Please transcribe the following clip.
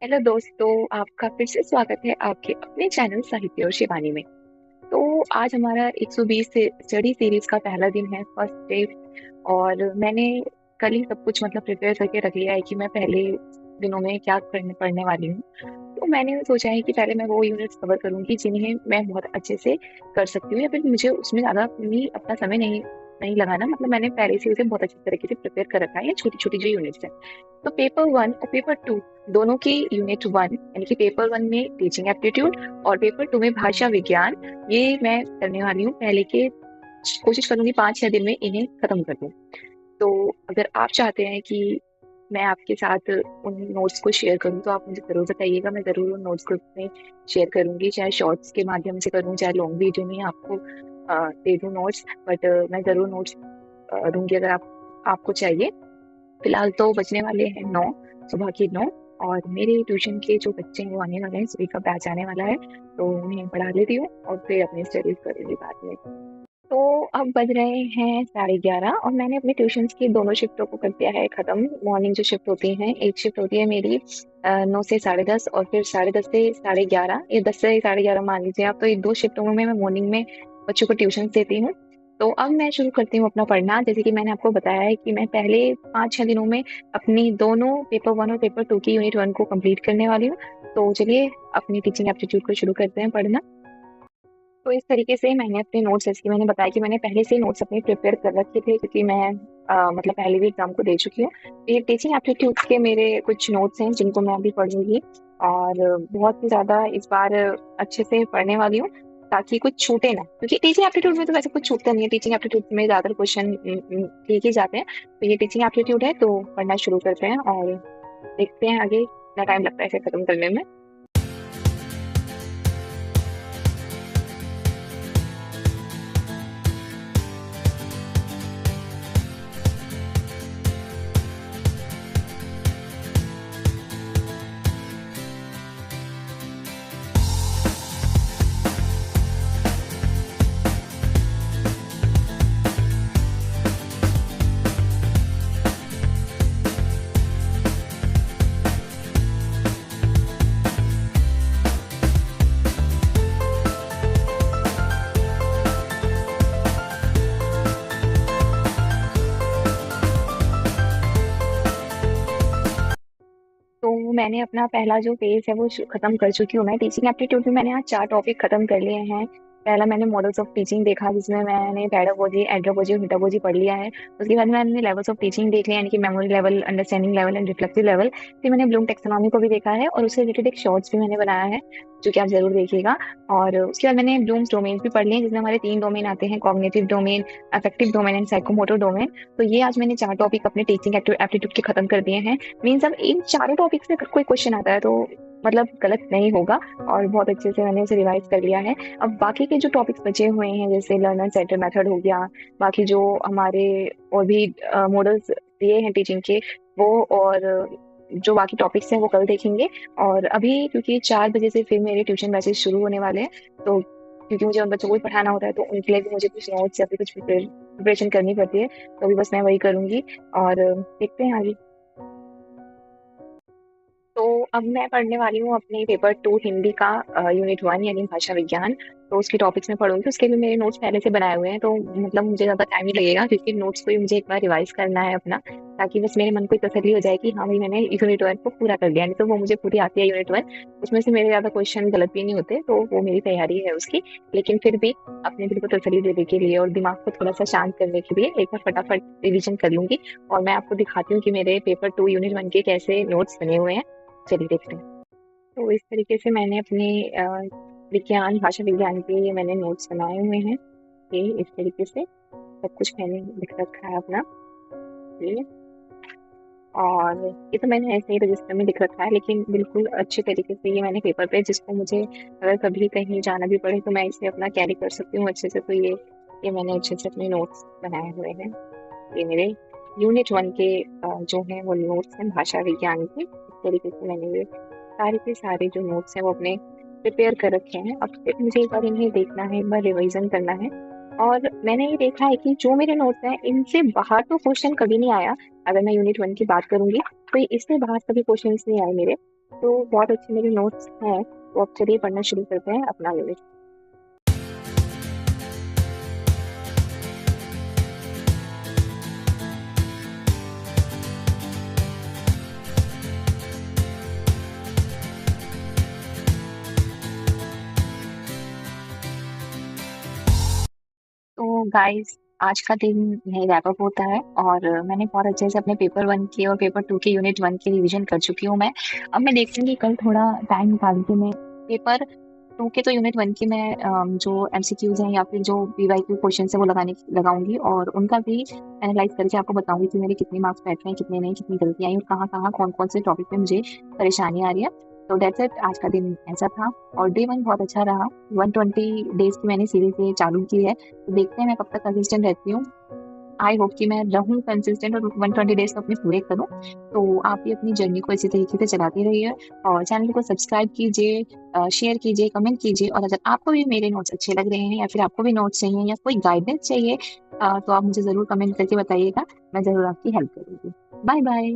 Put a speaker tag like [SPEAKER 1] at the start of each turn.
[SPEAKER 1] Hello दोस्तों, आपका फिर से स्वागत है आपके अपने चैनल साहित्य और शिवानी में। तो आज हमारा 120 से स्टडी सीरीज का पहला दिन है, फर्स्ट डे। और मैंने कल ही सब कुछ मतलब प्रिपेयर करके रख लिया है कि मैं पहले दिनों में क्या करने पढ़ने वाली हूँ। तो मैंने सोचा है कि पहले मैं वो यूनिट्स कवर करूंगी जिन्हें मैं बहुत अच्छे से कर सकती हूँ, या फिर मुझे उसमें ज्यादा भी अपना समय नहीं नहीं लगाना। मतलब मैंने पहले से उसे बहुत अच्छी तरीके से प्रिपेयर कर रखा है। ये छोटी छोटी जो यूनिट्स है, तो पेपर वन और पेपर टू दोनों की यूनिट वन, यानी कि पेपर वन में टीचिंग एप्टीट्यूड और पेपर टू में भाषा विज्ञान, ये मैं करने वाली हूँ। पहले के कोशिश करूंगी 5 या दिन में इन्हें खत्म कर दूं। तो अगर आप चाहते हैं कि मैं आपके साथ उन नोट्स को शेयर करूं, तो आप मुझे जरूर बताइएगा। मैं जरूर उन नोट्स को में शेयर करूंगी, चाहे शॉर्ट्स के माध्यम से करूं, चाहे लॉन्ग वीडियो में आपको दे दूं नोट्स। बट मैं जरूर नोट्स दूंगी अगर आपको चाहिए। फिलहाल तो बजने वाले हैं 9, सुबह के 9। और मेरे ट्यूशन के जो बच्चे हैं वो आने वाले हैं, सुबह का बैच आने वाला है। तो उन्हें पढ़ा लेती हूँ और फिर अपनी स्टडीज करूंगी बाद में। तो अब बज रहे हैं 11:30 और मैंने अपने ट्यूशंस की दोनों शिफ्टों को कर दिया है खत्म। मॉर्निंग जो शिफ्ट होती है, एक शिफ्ट होती है मेरी 9 से 10:30, और फिर 10:30 से 11:30, ये 10 से 11:30 मान लीजिए आप। तो ये दो शिफ्टों में मैं मॉर्निंग में बच्चों को ट्यूशन देती हूँ। तो अब मैं शुरू करती हूँ अपना पढ़ना। जैसे कि मैंने आपको बताया है कि मैं पहले 5-6 दिनों में अपनी दोनों पेपर वन और पेपर टू की यूनिट वन को कंप्लीट करने वाली हूँ। तो चलिए अपनी टीचिंग एप्टीट्यूड को शुरू करते हैं पढ़ना। तो इस तरीके से मैंने अपने नोट्स, जैसे कि मैंने बताया कि मैंने पहले से नोट्स अपने प्रिपेयर कर रखे थे, क्योंकि मैं मतलब पहले भी एग्जाम को दे चुकी हूँ। तो ये टीचिंग एप्टीट्यूड के मेरे कुछ नोट्स हैं जिनको मैं अभी पढ़ूंगी। और बहुत ही ज्यादा इस बार अच्छे से पढ़ने वाली हूँ, ताकि कुछ छूटे ना। क्योंकि टीचिंग एप्टीट्यूड में तो वैसे कुछ छूटता नहीं है, टीचिंग एप्टीट्यूड में ज्यादातर क्वेश्चन ठीक ही जाते हैं। तो ये टीचिंग एप्टीट्यूड है, तो पढ़ना शुरू करते हैं और देखते हैं आगे कितना टाइम लगता है इसे खत्म करने में। तो मैंने अपना पहला जो पेज है वो खत्म कर चुकी हूँ। मैं टीचिंग एप्टीट्यूड में मैंने आज 4 टॉपिक खत्म कर लिए हैं। पहला मैंने मॉडल्स ऑफ टीचिंग देखा, जिसमें मैंने पेडागोजी, एंड्रोगोजी और मीटागोजी पढ़ लिया है। उसके बाद मैंने लेवल्स ऑफ टीचिंग देख लिया, यानी कि memory level, understanding level and reflective level. फिर मैंने ब्लूम टेक्सोनॉमी को भी देखा है और उससे रिलेटेड एक शॉर्ट्स भी मैंने बनाया है, जो कि आप जरूर देखिएगा। और उसके बाद मैंने ब्लूम्स डोमेन भी पढ़ लिए, जिसमें हमारे 3 डोमेन आते हैं: cognitive domain, affective domain and psychomotor domain. तो ये आज मैंने 4 टॉपिक अपने टीचिंग एप्टीट्यूड के खत्म कर दिए हैं। मीन्स अब इन चारों टॉपिक से अगर कोई क्वेश्चन आता है तो मतलब गलत नहीं होगा, और बहुत अच्छे से मैंने उसे रिवाइज कर लिया है। अब बाकी के जो टॉपिक्स बचे हुए हैं, जैसे लर्नर सेंटर मेथड हो गया, बाकी जो हमारे और भी मॉडल्स दिए हैं टीचिंग के, वो और जो बाकी टॉपिक्स हैं वो कल देखेंगे। और अभी क्योंकि 4 बजे से फिर मेरे ट्यूशन बैचेस शुरू होने वाले हैं, तो क्योंकि मुझे उन बच्चों को भी पढ़ाना होता है, तो उनके लिए भी मुझे कुछ नोट्स या फिर कुछ प्रिपरेशन करनी पड़ती है। तो अभी बस मैं वही करूंगी और देखते हैं आगे। तो अब मैं पढ़ने वाली हूँ अपने पेपर टू हिंदी का यूनिट वन, यानी भाषा विज्ञान। तो उसके टॉपिक्स में पढ़ूंगी। उसके लिए मेरे नोट्स पहले से बनाए हुए हैं, तो मतलब मुझे ज़्यादा टाइम ही लगेगा, क्योंकि नोट्स को ही मुझे एक बार रिवाइज करना है अपना, ताकि बस मेरे मन को तसल्ली हो जाए कि हाँ भाई मैंने यूनिट वन को पूरा कर लिया। नहीं तो वो मुझे पूरी आती है यूनिट वन, उसमें से मेरे ज़्यादा क्वेश्चन गलत भी नहीं होते, तो वो मेरी तैयारी है उसकी। लेकिन फिर भी अपने दिल को तसल्ली देने के लिए और दिमाग को थोड़ा सा शांत करने के लिए एक बार फटाफट रिविजन कर लूंगी। और मैं आपको दिखाती हूँ कि मेरे पेपर टू यूनिट वन के कैसे नोट्स बने हुए हैं। चलिए देखते हैं। तो इस तरीके से मैंने अपने विज्ञान, भाषा विज्ञान के ये मैंने नोट्स बनाए हुए हैं। ये इस तरीके से सब कुछ मैंने लिख रखा है अपना। ये और ये तो मैंने ऐसे ही रजिस्टर में लिख रखा है, लेकिन बिल्कुल अच्छे तरीके से ये मैंने पेपर पे, जिसको मुझे अगर कभी कहीं जाना भी पड़े तो मैं इसे अपना कैरी कर सकती हूँ अच्छे से। तो ये मैंने अच्छे से अपने नोट्स बनाए हुए हैं। ये मेरे यूनिट वन के जो हैं वो नोट्स हैं भाषा विज्ञान के। इस तरीके से मैंने ये सारे के सारे जो नोट्स हैं वो अपने प्रिपेयर कर रखे हैं। अब सिर्फ मुझे एक बार इन्हें देखना है, एक बार रिवीजन करना है। और मैंने ये देखा है कि जो मेरे नोट्स हैं इनसे बाहर तो क्वेश्चन कभी नहीं आया। अगर मैं यूनिट वन की बात करूंगी, तो इससे बाहर कभी क्वेश्चन नहीं आए मेरे। तो बहुत अच्छे मेरे नोट्स हैं, तो अब चलिए पढ़ना शुरू करते हैं अपना यूनिट। तो गाइस, आज का दिन यही रैप अप होता है और मैंने बहुत अच्छे से अपने पेपर 1 के और पेपर 2 के यूनिट 1 की रिवीजन कर चुकी हूँ मैं। अब मैं देखूंगी कल थोड़ा टाइम निकाल के मैं पेपर 2 के तो यूनिट 1 की मैं जो एमसीक्यूज हैं या फिर जो पीवाईक्यू क्वेश्चन है वो लगाऊंगी और उनका भी एनालाइज करके आपको बताऊंगी कि मेरे कितने मार्क्स बैठ रहे हैं, कितने नहीं, कितनी गलतियां आई और कहाँ कहाँ कौन कौन से टॉपिक पे मुझे परेशानी आ रही है। तो दैट्स इट, आज का दिन ऐसा था और डे 1 बहुत अच्छा रहा। 120 डेज की मैंने सीरीज ये चालू की है, तो देखते हैं मैं कब तक कंसिस्टेंट रहती हूँ। आई होप कि मैं रहूं कंसिस्टेंट और 120 डेज तो अपने पूरे करूं। तो आप भी अपनी जर्नी को इसी तरीके से चलाते रहिए और चैनल को सब्सक्राइब कीजिए, शेयर कीजिए, कमेंट कीजिए और अगर आपको भी मेरे नोट्स अच्छे लग रहे हैं या फिर आपको भी नोट्स चाहिए या कोई गाइडेंस चाहिए, तो आप मुझे ज़रूर कमेंट करके बताइएगा। मैं ज़रूर आपकी हेल्प करूंगी। Bye bye.